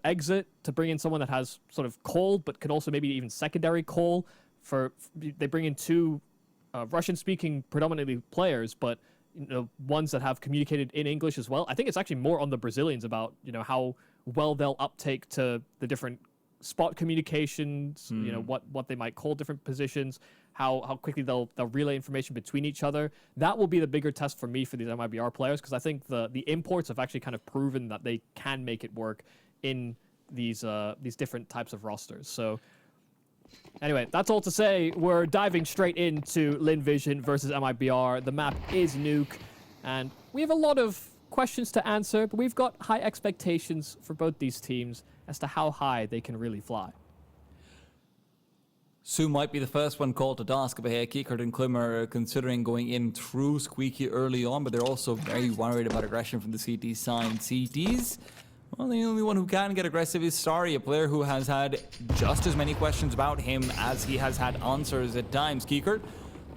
exit to bring in someone that has sort of call, but can also maybe even secondary call. They bring in two Russian-speaking predominantly players, but ones that have communicated in English as well. I think it's actually more on the Brazilians about how well they'll uptake to the different spot communications, what they might call different positions, how quickly they'll relay information between each other. That will be the bigger test for me for these MIBR players, because I think the imports have actually kind of proven that they can make it work in these different types of rosters. So anyway, that's all to say. We're diving straight into Lynn Vision versus MIBR. The map is Nuke, and we have a lot of questions to answer, but we've got high expectations for both these teams as to how high they can really fly. Sue might be the first one called to task, but here Kiekert and Klim are considering going in through Squeaky early on, but they're also very worried about aggression from the CT side. CTs, well, the only one who can get aggressive is Starry, a player who has had just as many questions about him as he has had answers at times. Kiekert,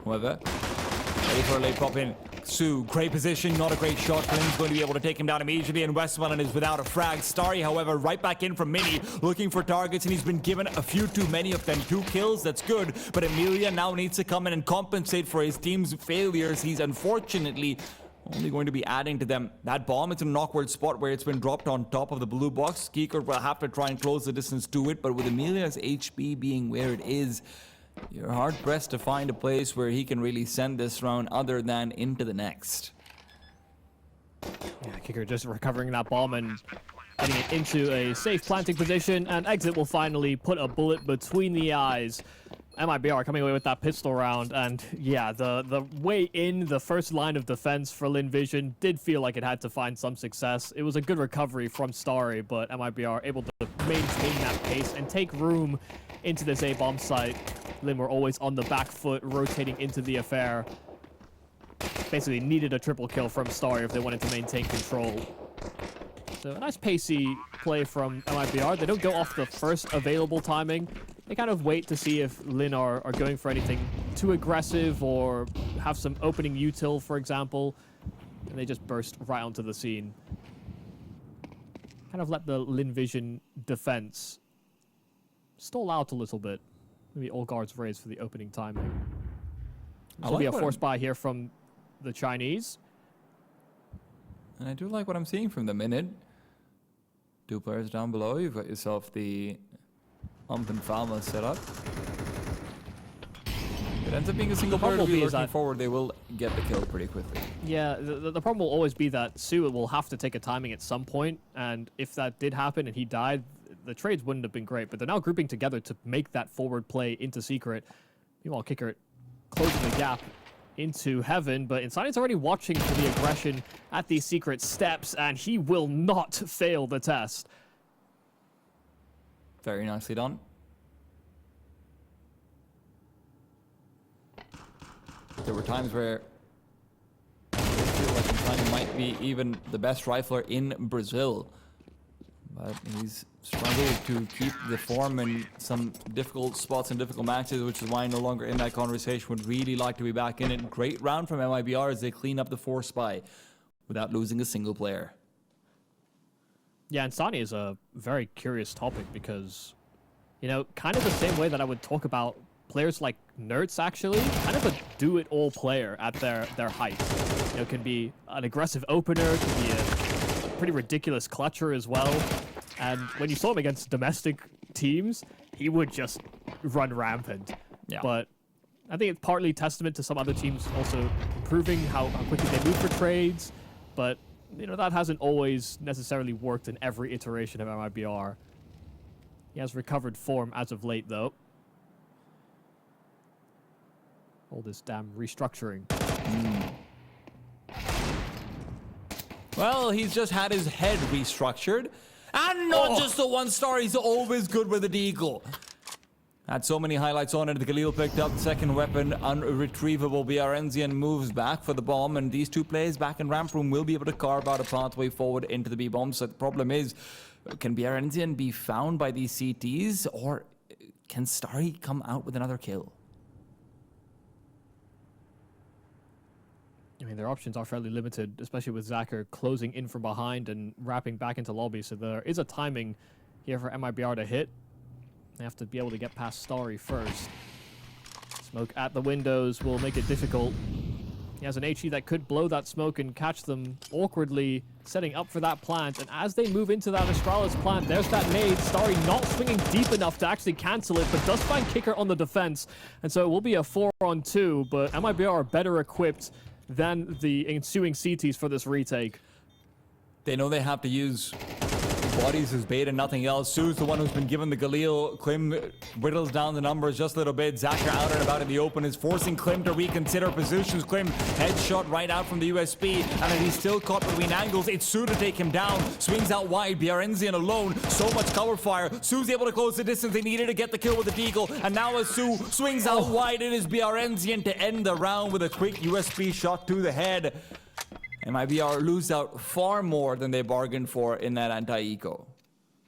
however, ready for a late pop in. Sue, great position, not a great shot. Flynn's going to be able to take him down immediately, and Westmoreland is without a frag. Starry, however, right back in from Mini, looking for targets, and he's been given a few too many of them. 2 kills, that's good, but Emilia now needs to come in and compensate for his team's failures. He's unfortunately only going to be adding to them. That bomb, it's in an awkward spot where it's been dropped on top of the blue box. Kiekert will have to try and close the distance to it, but with Emilia's HP being where it is, you're hard-pressed to find a place where he can really send this round other than into the next. Yeah, Kiekert just recovering that bomb and getting it into a safe planting position, and Exit will finally put a bullet between the eyes. MIBR coming away with that pistol round, and yeah, the way in the first line of defense for Lynn Vision did feel like it had to find some success. It was a good recovery from Starry, but MIBR able to maintain that pace and take room into this A-bomb site. Lynn were always on the back foot, rotating into the affair. Basically needed a triple kill from Starry if they wanted to maintain control. So a nice pacey play from MIBR. They don't go off the first available timing. They kind of wait to see if Lynn are going for anything too aggressive or have some opening util, for example. And they just burst right onto the scene. Kind of let the Lynn Vision defense stall out a little bit. Maybe all guards raised for the opening timing. This will be a force buy here from the Chinese. And I do like what I'm seeing from the minute. 2 players down below. You've got yourself the Ump and Falma set up. It ends up being a single player to be looking forward. They will get the kill pretty quickly. Yeah, the problem will always be that Sue will have to take a timing at some point, and if that did happen and he died, the trades wouldn't have been great, but they're now grouping together to make that forward play into Secret. Meanwhile, Kiekert closing the gap into Heaven, but Insani's already watching for the aggression at these Secret steps, and he will not fail the test. Very nicely done. There were times where I feel like Insani might be even the best rifler in Brazil. But he's struggled to keep the form in some difficult spots and difficult matches, which is why I'm no longer in that conversation. Would really like to be back in it. Great round from MIBR as they clean up the force buy without losing a single player. Yeah, and Insani is a very curious topic because, kind of the same way that I would talk about players like Nerds, actually, kind of a do-it-all player at their height. Can be an aggressive opener, can be a pretty ridiculous clutcher as well. And when you saw him against domestic teams, he would just run rampant. Yeah. But I think it's partly testament to some other teams also improving how quickly they move for trades. But, that hasn't always necessarily worked in every iteration of MIBR. He has recovered form as of late, though. All this damn restructuring. Well, he's just had his head restructured. And not just the one star, he's always good with a deagle. Had so many highlights on it. The Khalil picked up the second weapon, unretrievable. BRNZN moves back for the bomb, and these 2 players back in ramp room will be able to carve out a pathway forward into the B bomb. So the problem is, can BRNZN be found by these CTs, or can Starry come out with another kill? I mean, their options are fairly limited, especially with Zacher closing in from behind and wrapping back into lobby. So there is a timing here for MIBR to hit. They have to be able to get past Starry first. Smoke at the windows will make it difficult. He has an HE that could blow that smoke and catch them awkwardly, setting up for that plant. And as they move into that Astralis plant, there's that nade. Starry not swinging deep enough to actually cancel it, but does find Kicker on the defense. And so it will be a 4-on-2, but MIBR are better equipped than the ensuing CTs for this retake. They know they have to use bodies as bait and nothing else. Sue's the one who's been given the Galil. Klim whittles down the numbers just a little bit. Zacher out and about in the open is forcing Klim to reconsider positions. Klim headshot right out from the USB, and then he's still caught between angles. It's Sue to take him down. Swings out wide. BRNZN alone. So much cover fire. Sue's able to close the distance they needed to get the kill with the deagle. And now as Sue swings out wide, it is BRNZN to end the round with a quick USB shot to the head. MIBR lose out far more than they bargained for in that anti-eco.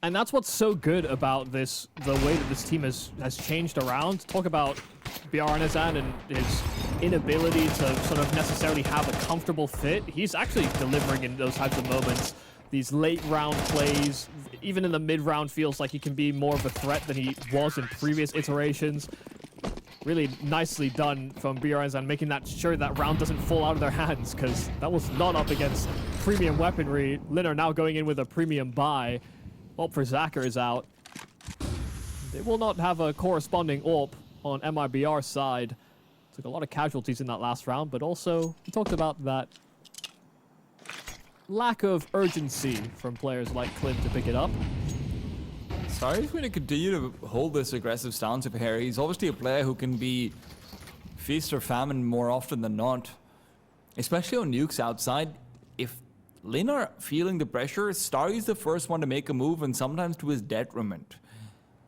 And that's what's so good about this, the way that this team has changed around. Talk about BRNZN and his inability to sort of necessarily have a comfortable fit. He's actually delivering in those types of moments. These late round plays, even in the mid round, feels like he can be more of a threat than he was in previous iterations. Really nicely done from BRNZN, making that sure that round doesn't fall out of their hands, because that was not up against premium weaponry. Lynn are now going in with a premium buy. AWP for Zacher is out. They will not have a corresponding AWP on MIBR's side. Took a lot of casualties in that last round, but also we talked about that lack of urgency from players like Klim to pick it up. Sorry, he's going to continue to hold this aggressive stance of Harry. He's obviously a player who can be feast or famine more often than not. Especially on nukes outside. If Lynn are feeling the pressure, Starry's the first one to make a move, and sometimes to his detriment.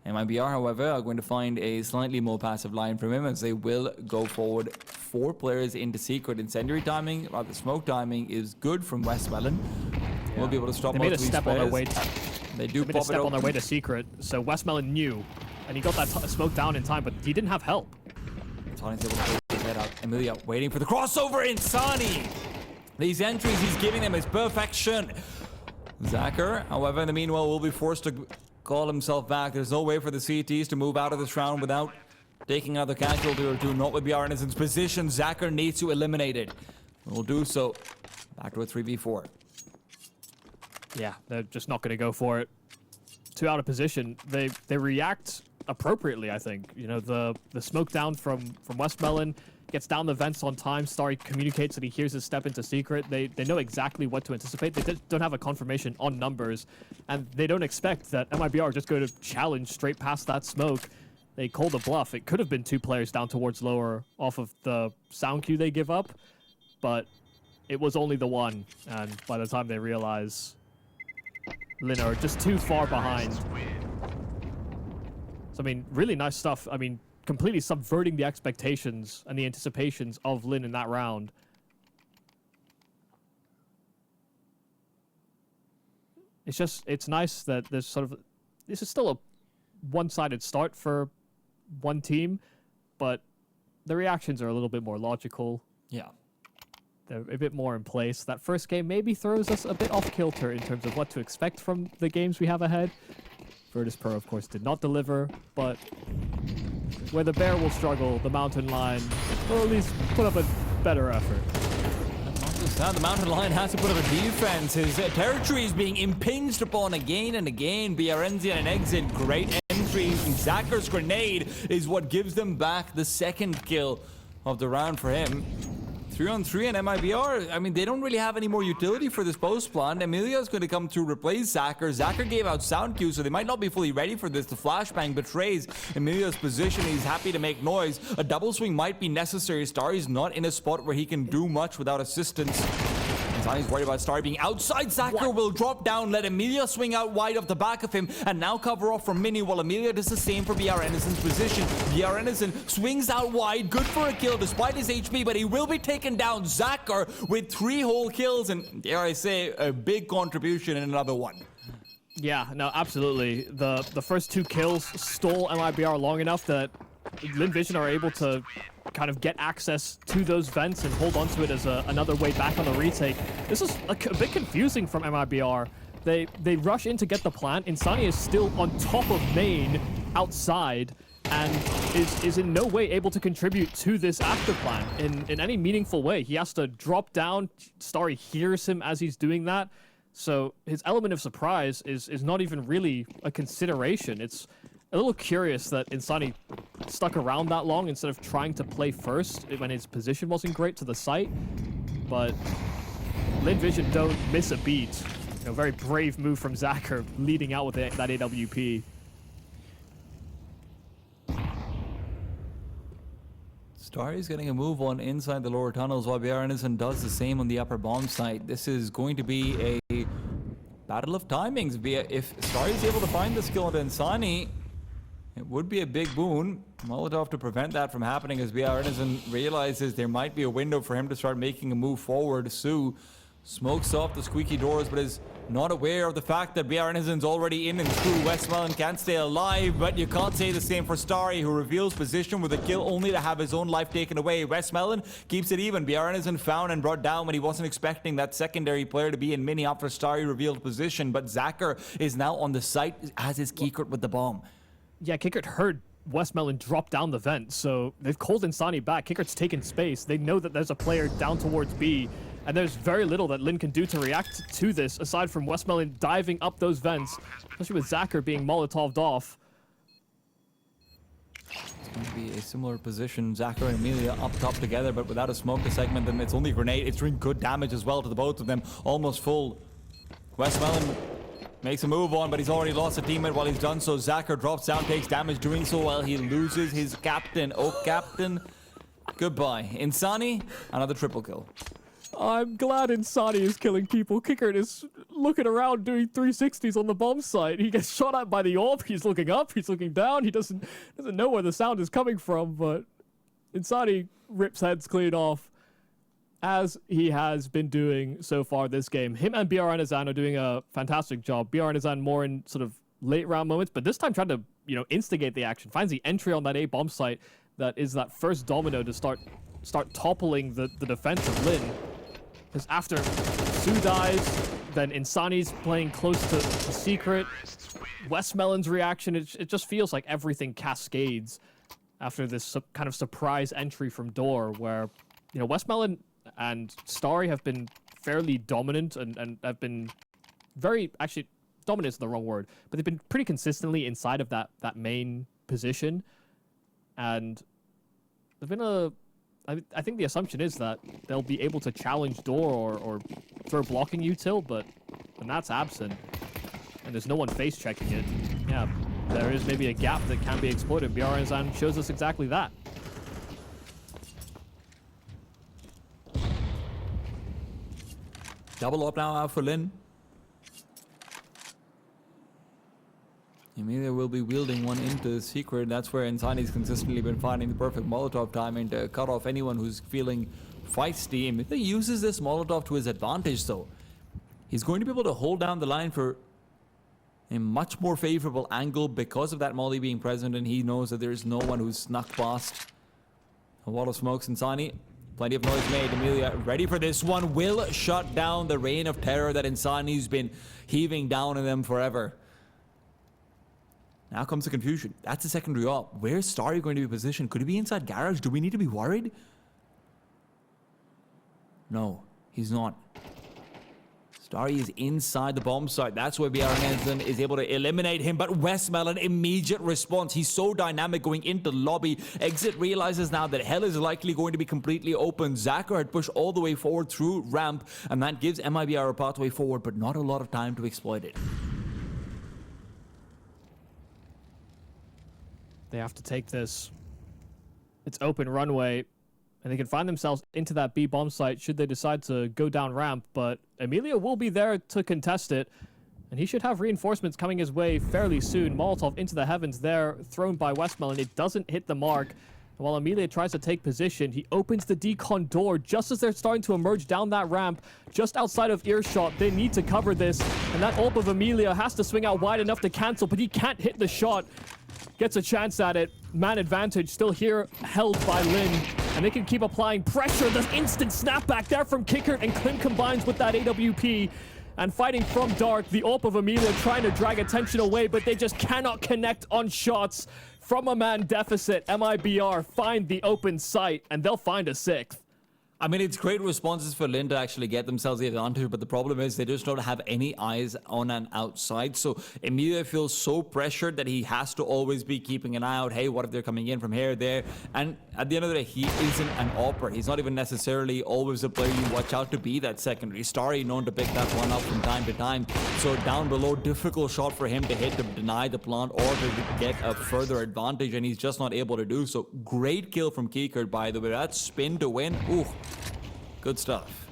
MIBR, however, are going to find a slightly more passive line from him, as they will go forward 4 players into secret. Incendiary timing, rather smoke timing, is good from Westmelon. Yeah. We'll be able to stop most of these players. They do pop it step on their way to secret, so Westmelon knew, and he got that smoke down in time, but he didn't have help. Tony's able to take his head out. Emilia waiting for the crossover. Insani! These entries he's giving them is perfection. Zacher, however, in the meanwhile, will be forced to call himself back. There's no way for the CTs to move out of this round without taking another casualty or two. Not with BRNZN's position. Zacher needs to eliminate it. We'll do so. Back to a 3v4. Yeah, they're just not going to go for it. 2 out of position. They react appropriately, I think. You know, the smoke down from Westmelon gets down the vents on time. Starry communicates that he hears his step into secret. They know exactly what to anticipate. They don't have a confirmation on numbers, and they don't expect that MIBR are just going to challenge straight past that smoke. They call the bluff. It could have been 2 players down towards lower off of the sound cue they give up, but it was only the one, and by the time they realize Lynn are just too far behind. So, I mean, really nice stuff. I mean, completely subverting the expectations and the anticipations of Lynn in that round. It's nice that there's sort of, this is still a one-sided start for one team, but the reactions are a little bit more logical. Yeah. They're a bit more in place. That first game maybe throws us a bit off kilter in terms of what to expect from the games we have ahead. Virtus.pro, of course, did not deliver, but where the bear will struggle, the mountain lion will at least put up a better effort. Not just that, the mountain lion has to put up a defense. His territory is being impinged upon again and again. BRNZN and exit, great entry. Zacher's grenade is what gives them back the second kill of the round for him. 3-on-3 and MIBR, I mean, they don't really have any more utility for this post plan. Emilia is going to come to replace Zacher. Zacher gave out sound cues, so they might not be fully ready for this. The flashbang betrays Emilia's position. He's happy to make noise. A double swing might be necessary. Starry's not in a spot where he can do much without assistance. He's worried about Starry being outside. Zacher will drop down, let Emilia swing out wide off the back of him, and now cover off from Mini, while Emilia does the same for BRNZN's position. BRNZN swings out wide, good for a kill despite his HP, but he will be taken down. Zacher with 3 whole kills, and dare I say, a big contribution in another one. Yeah, no, absolutely. The first 2 kills stole MIBR long enough that Lynn Vision are able to kind of get access to those vents and hold onto it as another way back on the retake. This is a bit confusing from MIBR. They rush in to get the plant. Insani is still on top of main outside and is in no way able to contribute to this after plan in any meaningful way. He has to drop down. Starry hears him as he's doing that. So his element of surprise is not even really a consideration. It's a little curious that Insani stuck around that long instead of trying to play first when his position wasn't great to the site. But Lynn Vision don't miss a beat. You know, very brave move from Zacher leading out with that AWP. Starry's getting a move on inside the lower tunnels while BRNism does the same on the upper bomb site. This is going to be a battle of timings. If Starry's able to find the skill on Insani, it would be a big boon. Molotov to prevent that from happening as BRNism realizes there might be a window for him to start making a move forward. Su smokes off the squeaky doors but is not aware of the fact that BRNism's already in and through. Westmelon can't stay alive, but you can't say the same for Starry, who reveals position with a kill only to have his own life taken away. Westmelon keeps it even. BRNism found and brought down when he wasn't expecting that secondary player to be in mini after Starry revealed position, but Zacher is now on the site, as is Kikert with the bomb. Yeah, Kikert heard Westmelon drop down the vent, so they've called Insani back. Kikert's taken space. They know that there's a player down towards B, and there's very little that Lynn can do to react to this, aside from Westmelon diving up those vents, especially with Zacher being Molotov'd off. It's going to be a similar position. Zacher and Amelia up top together, but without a smoke to segment them. It's only a grenade. It's doing good damage as well to the both of them. Almost full. Westmelon makes a move on, but he's already lost a teammate while he's done so. Zacher drops down, takes damage doing so while he loses his captain. Oh, captain. Goodbye. Insani, another triple kill. I'm glad Insani is killing people. Kikert is looking around doing 360s on the bomb site. He gets shot at by the orb. He's looking up. He's looking down. He doesn't know where the sound is coming from, but Insani rips heads clean off, as he has been doing so far this game. Him and BRNizan are doing a fantastic job. BRNizan more in sort of late round moments, but this time trying to, you know, instigate the action. Finds the entry on that A bomb site that is that first domino to start toppling the defense of Lynn. Because after Su dies, then Insani's playing close to Secret. Westmelon's reaction, it just feels like everything cascades after this kind of surprise entry from Door, where, you know, Westmelon and Starry have been fairly dominant and have been very, actually, dominant is the wrong word, but they've been pretty consistently inside of that main position. And there's been I think the assumption is that they'll be able to challenge Door or throw blocking util, but when that's absent and there's no one face checking it, yeah, there is maybe a gap that can be exploited. BRNizan shows us exactly that. Double up now out for Lynn. Emilia will be wielding one into Secret. That's where Insani's consistently been finding the perfect Molotov timing to cut off anyone who's feeling feisty. Emilia uses this Molotov to his advantage, though. He's going to be able to hold down the line for a much more favorable angle because of that molly being present, and he knows that there's no one who's snuck past a wall of smokes. Insani, plenty of noise made. Emilia ready for this one. Will shut down the reign of terror that Insani's been heaving down on them forever. Now comes the confusion. That's a secondary op. Where's Starry going to be positioned? Could he be inside garage? Do we need to be worried? No, he's not. Starry is inside the bomb site. That's where BRNizan is able to eliminate him. But Westmelon, immediate response. He's so dynamic going into lobby. Exit realizes now that hell is likely going to be completely open. Zacher had pushed all the way forward through ramp, and that gives MIBR a pathway forward, but not a lot of time to exploit it. They have to take this. It's open runway, and they can find themselves into that B bomb site should they decide to go down ramp, but Emilia will be there to contest it, and he should have reinforcements coming his way fairly soon. Molotov into the heavens there, thrown by Westmelon. It doesn't hit the mark. And while Emilia tries to take position, he opens the decon door just as they're starting to emerge down that ramp, just outside of earshot. They need to cover this, and that ult of Emilia has to swing out wide enough to cancel, but he can't hit the shot. Gets a chance at it. Man advantage still here, held by Lynn. And they can keep applying pressure. The instant snapback there from Kikert, and Clint combines with that AWP. And fighting from dark, the AWP of Amelia trying to drag attention away, but they just cannot connect on shots. From a man deficit, MIBR find the open sight, and they'll find a 6th. I mean, it's great responses for Lynn to actually get themselves the advantage, but the problem is they just don't have any eyes on an outside. So Emilia feels so pressured that he has to always be keeping an eye out. Hey, what if they're coming in from here, there? And at the end of the day, he isn't an AWPer. He's not even necessarily always a player you watch out to be that secondary. Starry known to pick that one up from time to time. So down below, difficult shot for him to hit to deny the plant or to get a further advantage, and he's just not able to do so. Great kill from Kikert, by the way. That spin to win. Ooh. Good stuff.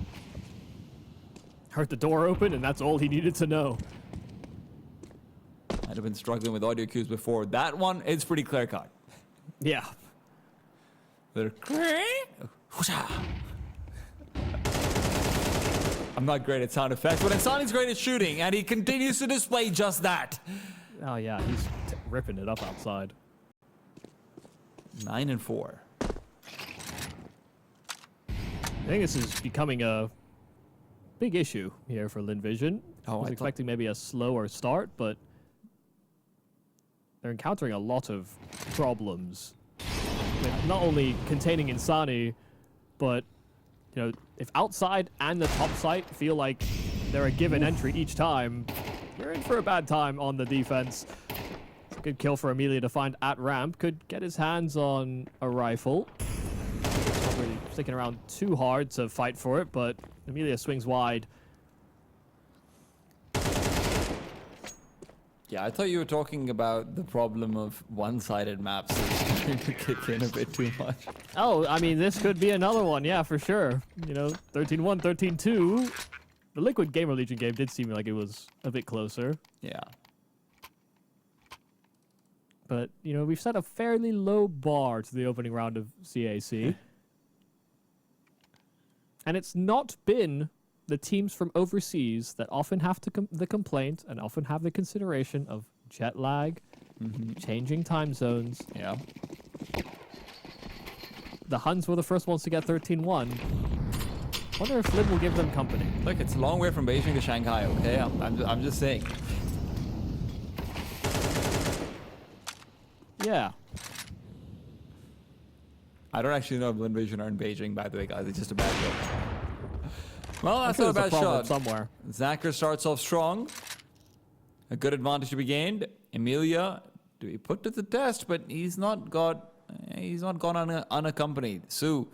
Heard the door open, and that's all he needed to know. I'd have been struggling with audio cues before. That one is pretty clear cut. Yeah. I'm not great at sound effects, but Insani's great at shooting, and he continues to display just that. Oh yeah, he's ripping it up outside. 9 and 4. I think this is becoming a big issue here for Lynn Vision. I was expecting maybe a slower start, but they're encountering a lot of problems. With not only containing Insani, but you know, if outside and the top site feel like they're a given entry each time, we're in for a bad time on the defense. It's a good kill for Amelia to find at ramp. Could get his hands on a rifle. Not really sticking around too hard to fight for it, but Amelia swings wide. Yeah, I thought you were talking about the problem of one-sided maps starting to kick in a bit too much. Oh, I mean, this could be another one, yeah, for sure. You know, 13-1, 13-2. The Liquid GamerLegion game did seem like it was a bit closer. Yeah. But, you know, we've set a fairly low bar to the opening round of CAC. And it's not been the teams from overseas that often have to the complaint and often have the consideration of jet lag, changing time zones. Yeah. The Huns were the first ones to get 13-1. Wonder if Lynn will give them company. Look, it's a long way from Beijing to Shanghai, okay? I'm just saying. Yeah. I don't actually know if Lynn Vision are in Beijing, by the way, guys. It's just a bad joke. Well, that's I'm not sure a bad there's shot. somewhere. Zacher starts off strong. A good advantage to be gained. Emilia, to be put to the test, but he's not gone unaccompanied. Sue,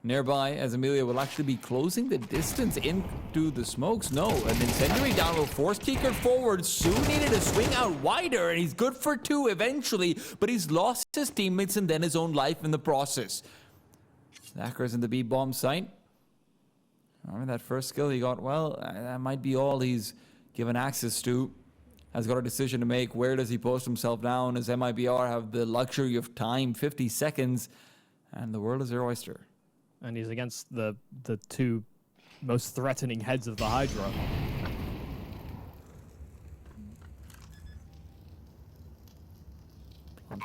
nearby, as Emilia will actually be closing the distance into the smokes. No, an incendiary down will force Kikert forward. Sue needed to swing out wider, and he's good for 2 eventually, but he's lost his teammates and then his own life in the process. Zacher's in the B-bomb site. Remember that first skill he got? Well, that might be all he's given access to. Has got a decision to make. Where does he post himself down? As MIBR have the luxury of time, 50 seconds, and the world is their oyster. And he's against the 2 most threatening heads of the Hydra.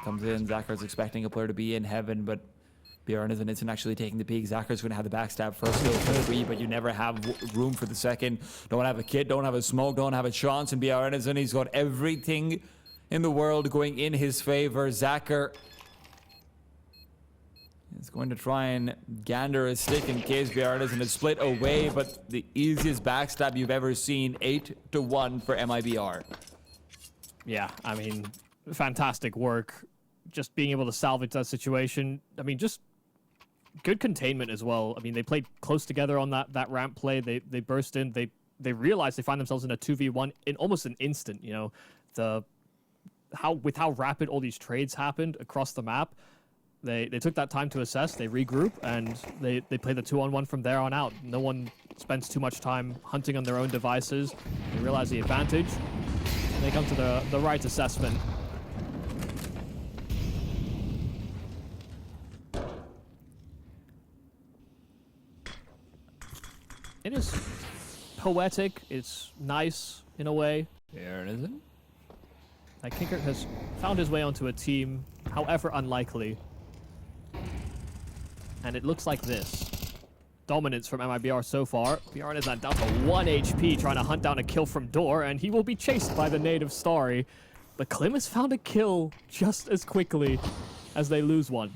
Comes in, Zacher's expecting a player to be in heaven, but Bjorn isn't actually taking the peek. Zacher's going to have the backstab first, go for 3, but you never have room for the second. Don't have a kit, don't have a smoke, don't have a chance, and Bjorn he's got everything in the world going in his favor. Zacher is going to try and gander a stick in case Bjorn is split away, but the easiest backstab you've ever seen, 8-1 for MIBR. Yeah, I mean, fantastic work. Just being able to salvage that situation. I mean, just good containment as well. I mean, they played close together on that ramp play. They burst in. They realized they find themselves in a 2v1 in almost an instant. You know, with how rapid all these trades happened across the map. They took that time to assess. They regroup and they play the 2-on-1 from there on out. No one spends too much time hunting on their own devices. They realize the advantage. And they come to the right assessment. It is poetic. It's nice in a way. There it is. That Kikert has found his way onto a team, however unlikely. And it looks like this. dominance from MIBR so far. Bjorn is down to 1 HP, trying to hunt down a kill from Door, and he will be chased by the native Starry. But Klim has found a kill just as quickly as they lose one.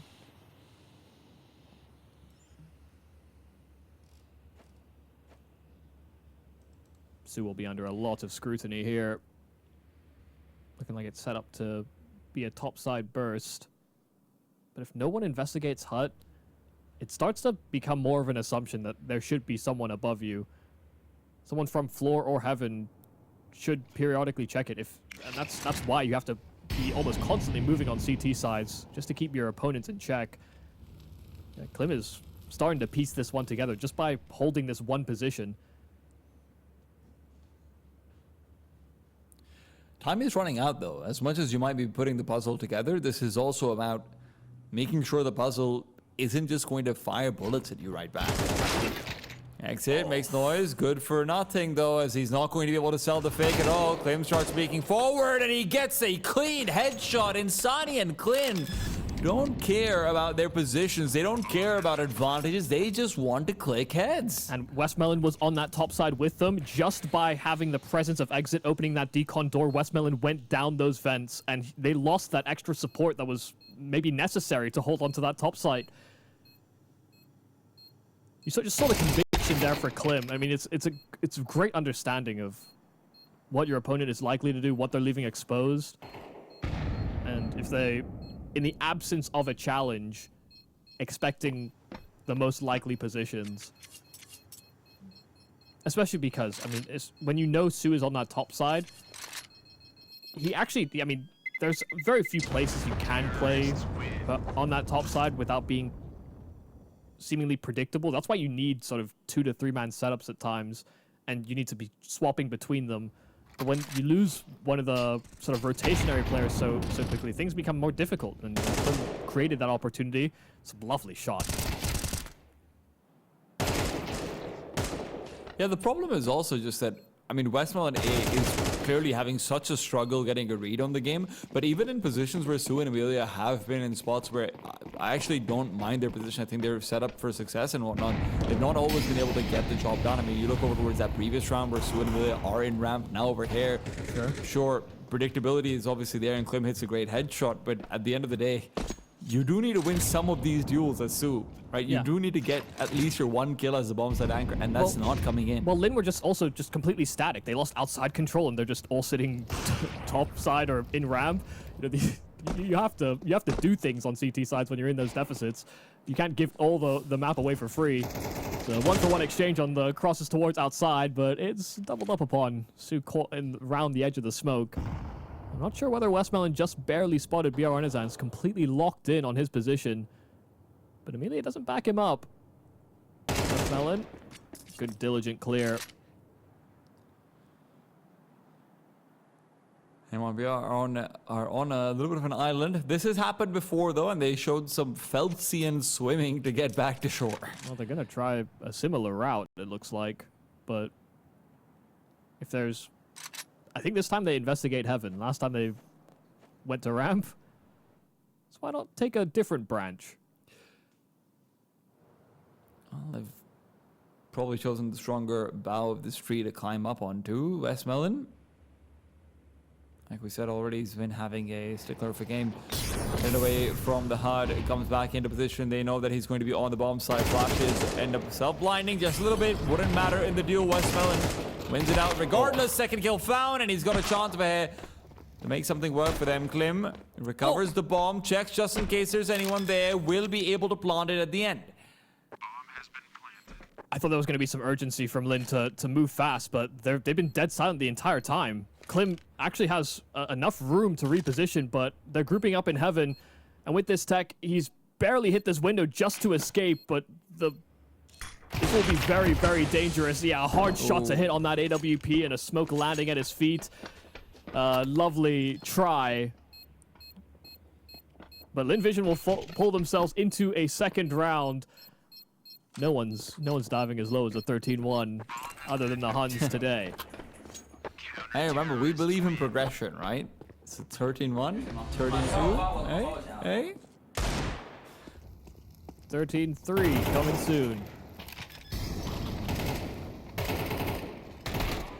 Sue will be under a lot of scrutiny here. Looking like it's set up to be a topside burst. But if no one investigates HUT, it starts to become more of an assumption that there should be someone above you. Someone from floor or heaven should periodically check it. And that's why you have to be almost constantly moving on CT sides just to keep your opponents in check. Yeah, Klim is starting to piece this one together just by holding this one position. Time is running out, though. As much as you might be putting the puzzle together, this is also about making sure the puzzle isn't just going to fire bullets at you right back. Exit makes noise. Good for nothing, though, as he's not going to be able to sell the fake at all. Klim starts speaking forward, and he gets a clean headshot. Insani and Klim don't care about their positions. They don't care about advantages. They just want to click heads. And Westmelon was on that top side with them. Just by having the presence of Exit opening that decon door, Westmelon went down those vents, and they lost that extra support that was maybe necessary to hold onto that top side. You just saw the conviction there for Klim. I mean, it's a great understanding of what your opponent is likely to do, what they're leaving exposed, and if they, in the absence of a challenge, expecting the most likely positions. Especially because, I mean, when you know Sue is on that top side, he actually, I mean, there's very few places you can play on that top side without being seemingly predictable. That's why you need sort of 2 to 3 man setups at times, and you need to be swapping between them. But when you lose one of the sort of rotationary players so quickly, things become more difficult, and created that opportunity. It's a lovely shot. Yeah, the problem is also just that, I mean, Westmelon A is clearly having such a struggle getting a read on the game, but even in positions where Sue and Amelia have been in spots where I actually don't mind their position, I think they're set up for success and whatnot, they've not always been able to get the job done. I mean, you look over towards that previous round where Sue and Amelia are in ramp, now over here. Sure, predictability is obviously there, and Klim hits a great headshot, but at the end of the day, you do need to win some of these duels as Sue, right? You do need to get at least your 1 kill as the bomb side anchor, and that's not coming in. Well, Lynn were just completely static. They lost outside control, and they're just all sitting top side or in ramp. You know, you have to do things on CT sides when you're in those deficits. You can't give all the map away for free. So 1-for-1 exchange on the crosses towards outside, but it's doubled up upon. Sue caught around the edge of the smoke. I'm not sure whether Westmelon just barely spotted BR Renaissance, completely locked in on his position. But Amelia doesn't back him up. Westmelon, good diligent clear. And MIBR are on a little bit of an island. This has happened before, though, and they showed some Feltsian swimming to get back to shore. Well, they're going to try a similar route, it looks like. But if there's... I think this time they investigate heaven. Last time they went to ramp. So why not take a different branch? Well, they've probably chosen the stronger bow of this tree to climb up onto. Westmelon, like we said already, he's been having a stickler of a game. Get away from the HUD, it comes back into position. They know that he's going to be on the bomb side. Flashes end up self-blinding just a little bit. Wouldn't matter in the duel. Westmelon wins it out regardless. Second kill found, and he's got a chance to make something work for them. Klim recovers the bomb, checks just in case there's anyone there, will be able to plant it at the end. I thought there was going to be some urgency from Lynn to move fast, but they've been dead silent the entire time. Klim actually has enough room to reposition, but they're grouping up in heaven, and with this tech, he's barely hit this window just to escape, but this will be very, very dangerous. Yeah, a hard shot to hit on that AWP and a smoke landing at his feet. Lovely try. But Lynn Vision will pull themselves into a second round. No one's diving as low as a 13-1 other than the Huns today. Hey, remember, we believe in progression, right? It's a 13-1, 13-2. Hey? 13-3 coming soon.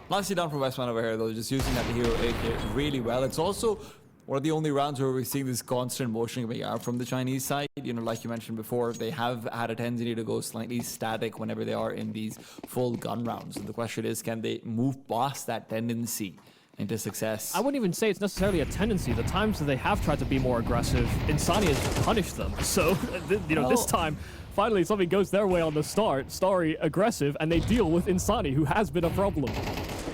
Nicely done from Westman over here, though, just using that hero AK really well. It's also one of the only rounds where we're seeing this constant motion coming out from the Chinese side. You know, like you mentioned before, they have had a tendency to go slightly static whenever they are in these full gun rounds. And the question is, can they move past that tendency into success? I wouldn't even say it's necessarily a tendency. The times that they have tried to be more aggressive, Insani has punished them. So, you know, this time, finally something goes their way on the start. Starry aggressive, and they deal with Insani, who has been a problem.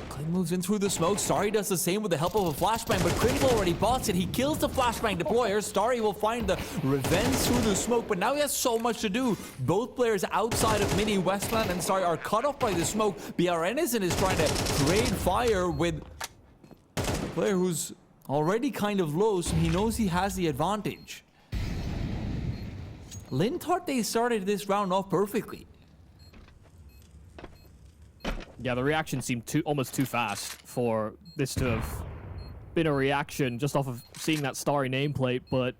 Klim moves in through the smoke. Starry does the same with the help of a flashbang, but Krimble already bots it. He kills the flashbang deployer. Starry will find the revenge through the smoke, but now he has so much to do. Both players outside of Mini, Westland and Starry are cut off by the smoke. BRNison is trying to trade fire with a player who's already kind of low, so he knows he has the advantage. Lynn thought they started this round off perfectly. Yeah, the reaction seemed almost too fast for this to have been a reaction just off of seeing that Starry nameplate, but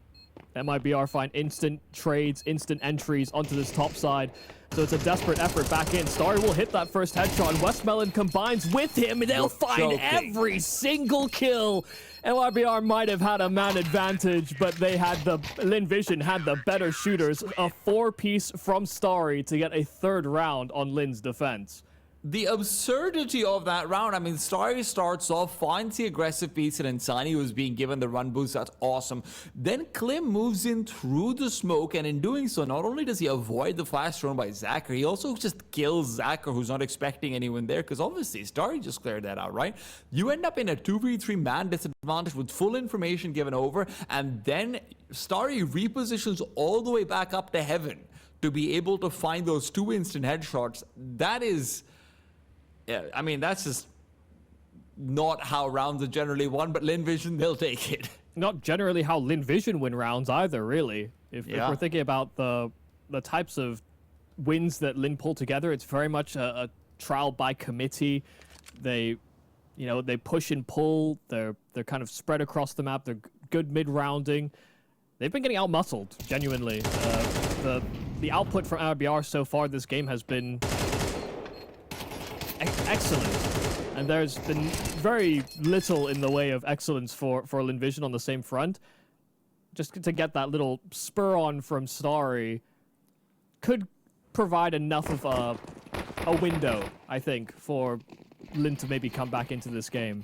MIBR find instant trades, instant entries onto this top side. So it's a desperate effort back in. Starry will hit that first headshot. Westmelon combines with him, and they'll find every single kill. MIBR might have had a man advantage, but they had Lynn Vision had the better shooters. A 4-piece from Starry to get a third round on Lynn's defense. The absurdity of that round, I mean, Starry starts off, finds the aggressive piece, and Insani was being given the run boost. That's awesome. Then Klim moves in through the smoke, and in doing so, not only does he avoid the flash thrown by Zacher, he also just kills Zacher, who's not expecting anyone there, because obviously Starry just cleared that out, right? You end up in a 2v3 man disadvantage with full information given over, and then Starry repositions all the way back up to heaven to be able to find those 2 instant headshots. That is... Yeah, I mean, that's just not how rounds are generally won, but Lynn Vision, they'll take it. Not generally how Lynn Vision win rounds either, really. If we're thinking about the types of wins that Lynn pull together, it's very much a trial by committee. They, you know, they push and pull. They're kind of spread across the map. They're good mid-rounding. They've been getting out-muscled, genuinely. The output from MIBR so far this game has been excellent, and there's been very little in the way of excellence for Lynn Vision on the same front. Just to get that little spur on from Starry could provide enough of a window, I think, for Lynn to maybe come back into this game.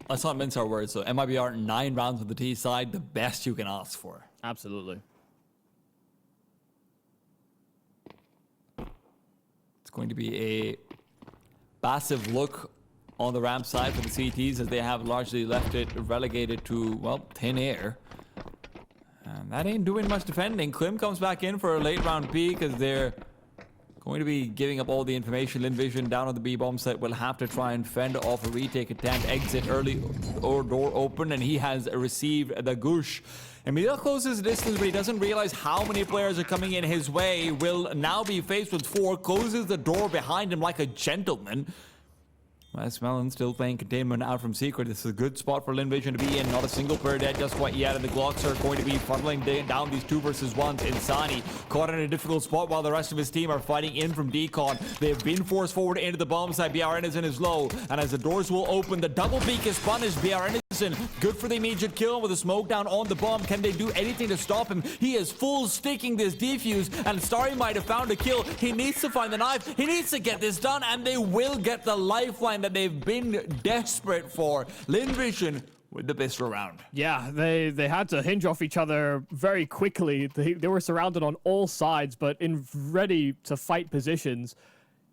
Let's not mince our words, so MIBR 9 rounds with the T side, the best you can ask for. Absolutely. It's going to be a passive look on the ramp side for the CTs, as they have largely left it relegated to, well, thin air. And that ain't doing much defending. Klim comes back in for a late round peek, as they're going to be giving up all the information. Lynn Vision down on the B-bomb site will have to try and fend off a retake attempt. Exit early, or door open, and he has received the goosh. Emilio closes the distance, but he doesn't realize how many players are coming in his way. Will now be faced with 4, closes the door behind him like a gentleman. Westmelon still playing containment out from Secret. This is a good spot for Lynn Vision to be in. Not a single player dead just quite yet, and the Glocks are going to be funneling down these 2 versus 1s. Insani caught in a difficult spot while the rest of his team are fighting in from Decon. They've been forced forward into the bomb side. BRNison is low, and as the doors will open, the double peek is punished. BRNison good for the immediate kill with a smoke down on the bomb. Can they do anything to stop him? He is full sticking this defuse, and Starry might have found a kill. He needs to find the knife. He needs to get this done, and they will get the lifeline that they've been desperate for. Lynn Vision with the pistol round. Yeah, they had to hinge off each other very quickly. They were surrounded on all sides, but in ready to fight positions,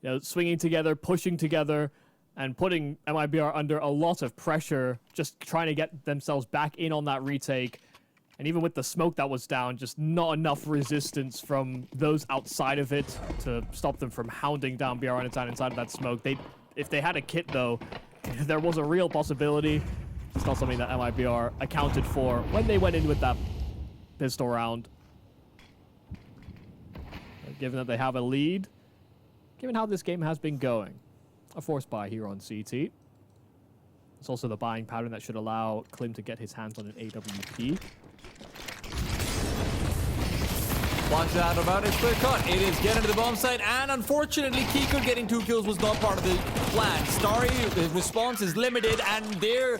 you know, swinging together, pushing together, and putting MIBR under a lot of pressure, just trying to get themselves back in on that retake. And even with the smoke that was down, just not enough resistance from those outside of it to stop them from hounding down BRN inside of that smoke. If they had a kit, though, there was a real possibility. It's not something that MIBR accounted for when they went in with that pistol round. Given that they have a lead, given how this game has been going, a forced buy here on CT. It's also the buying pattern that should allow Klim to get his hands on an AWP. watch that about it. Clear cut. It is getting to the bomb site, and unfortunately, Kiko getting 2 kills was not part of the plan. Starry, his response is limited, and they're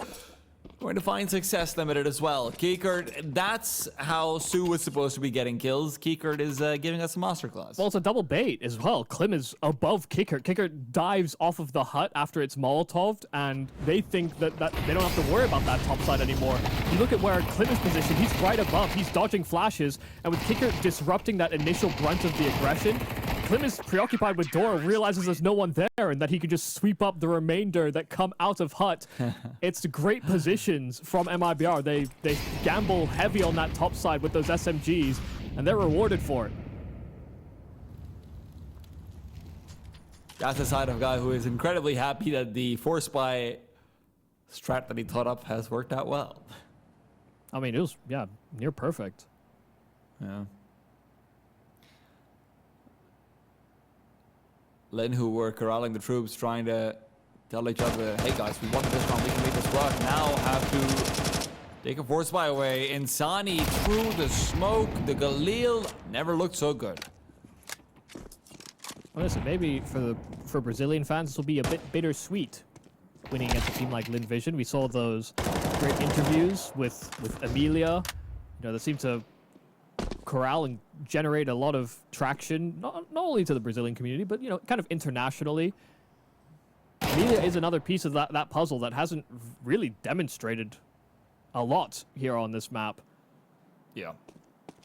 going to find success limited as well. Kikert, that's how Sue was supposed to be getting kills. Kikert is giving us a masterclass. Well, it's a double bait as well. Klim is above Kikert. Kikert dives off of the hut after it's Molotoved, and they think that they don't have to worry about that top side anymore. You look at where Klim is positioned, he's right above. He's dodging flashes, and with Kikert disrupting that initial brunt of the aggression, Klim is preoccupied with Dora, realizes there's no one there and that he can just sweep up the remainder that come out of hut. It's great positions from MIBR. They gamble heavy on that top side with those SMGs, and they're rewarded for it. That's the side of a guy who is incredibly happy that the force buy strat that he thought up has worked out well. I mean, it was, yeah, near perfect. Yeah. Lynn, who were corralling the troops, trying to tell each other, hey guys, we won this round, we can make this work. Now have to take a force buy away. Insani through the smoke. The Galil never looked so good. Well, listen, maybe for Brazilian fans, this will be a bit bittersweet winning against a team like Lynn Vision. We saw those great interviews with Amelia. You know, they seem to corral and generate a lot of traction, not only to the Brazilian community, but, you know, kind of internationally. Amelia is another piece of that puzzle that hasn't really demonstrated a lot here on this map. Yeah.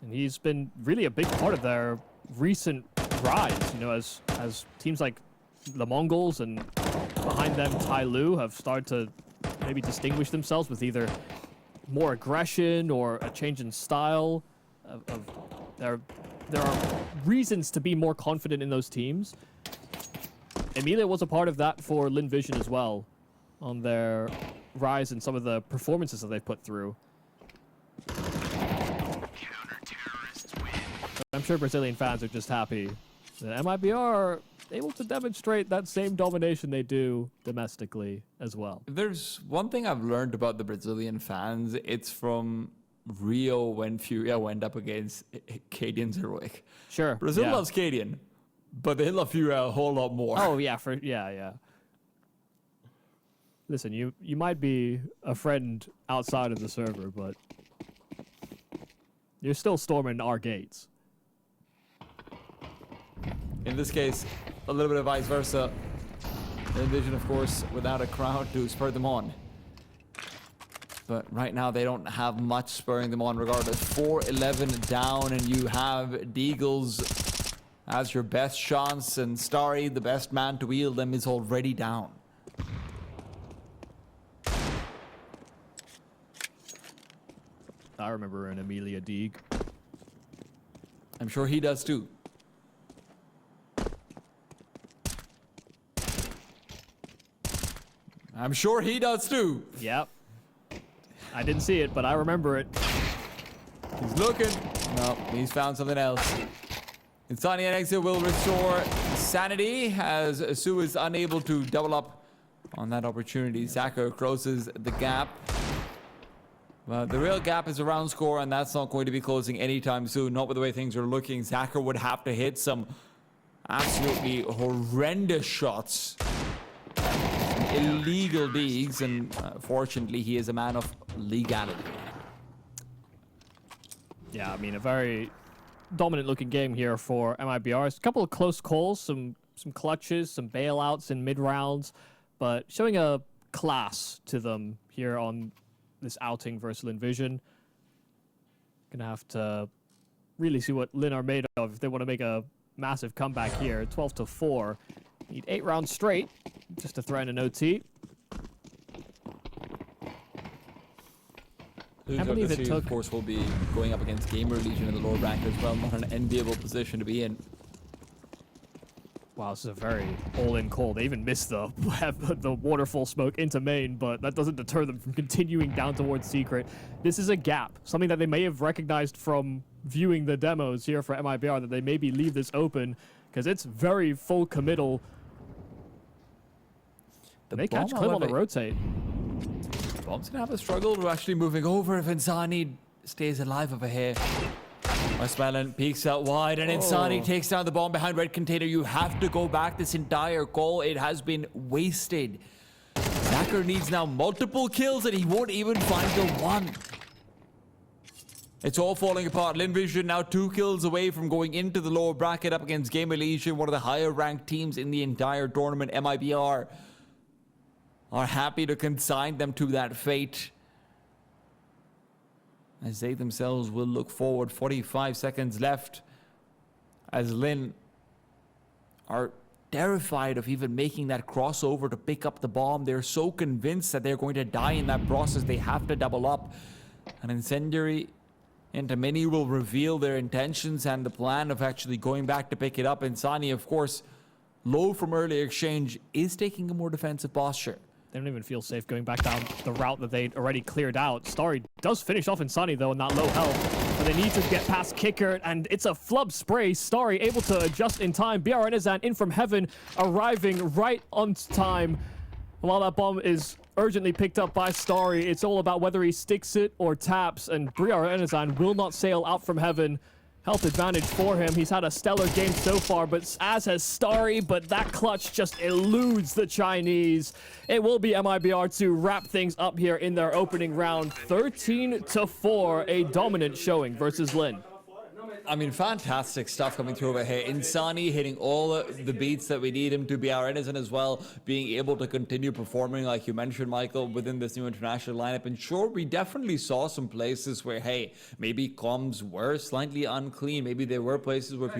And he's been really a big part of their recent rise, you know, as teams like the Mongols and behind them TYLOO have started to maybe distinguish themselves with either more aggression or a change in style. There are reasons to be more confident in those teams. Emilia was a part of that for Lynn Vision as well, on their rise and some of the performances that they've put through. I'm sure Brazilian fans are just happy that MIBR are able to demonstrate that same domination they do domestically as well. There's one thing I've learned about the Brazilian fans. It's from Rio when Furia went up against Cadian's Heroic. Sure. Brazil loves Cadian, but they love Furia a whole lot more. Oh, yeah. Yeah. Listen, you might be a friend outside of the server, but you're still storming our gates. In this case, a little bit of vice versa. Vision, of course, without a crowd to spur them on. But right now, they don't have much spurring them on regardless. 4-11 down, and you have Deagles as your best chance, and Starry, the best man to wield them, is already down. I remember an Amelia Deag. I'm sure he does too. I'm sure he does too. Yep. I didn't see it, but I remember it. He's looking. No, he's found something else. Insani and Exit will restore sanity as Sue is unable to double up on that opportunity. Zaka closes the gap. But the real gap is around score, and that's not going to be closing anytime soon. Not with the way things are looking. Zaka would have to hit some absolutely horrendous shots. Illegal digs, and fortunately he is a man of legality. Yeah, I mean, a very dominant looking game here for MIBR. A couple of close calls, some clutches, some bailouts in mid rounds, but showing a class to them here on this outing versus Lynn Vision. Gonna have to really see what Lynn are made of if they want to make a massive comeback here. 12-4. Need 8 rounds straight just to threaten an OT. I believe it took. Of course, will be going up against GamerLegion in the lower bracket as well. Not an enviable position to be in. Wow, this is a very all-in call. They even missed the waterfall smoke into main, but that doesn't deter them from continuing down towards secret. This is a gap, something that they may have recognized from viewing the demos here for MIBR, that they maybe leave this open because it's very full committal. They catch Klim on the rotate. Bomb's gonna have a struggle. We're actually moving over if Insani stays alive over here. Westmelon peeks out wide, and Insani takes down the bomb behind red container. You have to go back. This entire goal, it has been wasted. Zacher needs now multiple kills, and he won't even find the one. It's all falling apart. Lynn Vision now 2 kills away from going into the lower bracket up against GamerLegion, one of the higher ranked teams in the entire tournament. MIBR are happy to consign them to that fate, as they themselves will look forward. 45 seconds left, as Lynn are terrified of even making that crossover to pick up the bomb. They're so convinced that they're going to die in that process, they have to double up. An Incendiary into Mini will reveal their intentions and the plan of actually going back to pick it up. Insani, of course, low from early exchange, is taking a more defensive posture. They don't even feel safe going back down the route that they'd already cleared out. Starry does finish off Insani, though, in that low health. But they need to get past Kicker, and it's a flub spray. Starry able to adjust in time. BR Enizan in from heaven, arriving right on time. While that bomb is urgently picked up by Starry, it's all about whether he sticks it or taps, and BR Enizan will not sail out from heaven. Health advantage for him. He's had a stellar game so far, but as has Starry, but that clutch just eludes the Chinese. It will be MIBR to wrap things up here in their opening round. 13-4, a dominant showing versus Lynn. I mean, fantastic stuff coming through over here. Insani hitting all the beats that we need him to. BR Enizan as well, being able to continue performing, like you mentioned, Michael, within this new international lineup. And sure, we definitely saw some places where, hey, maybe comms were slightly unclean. Maybe there were places where people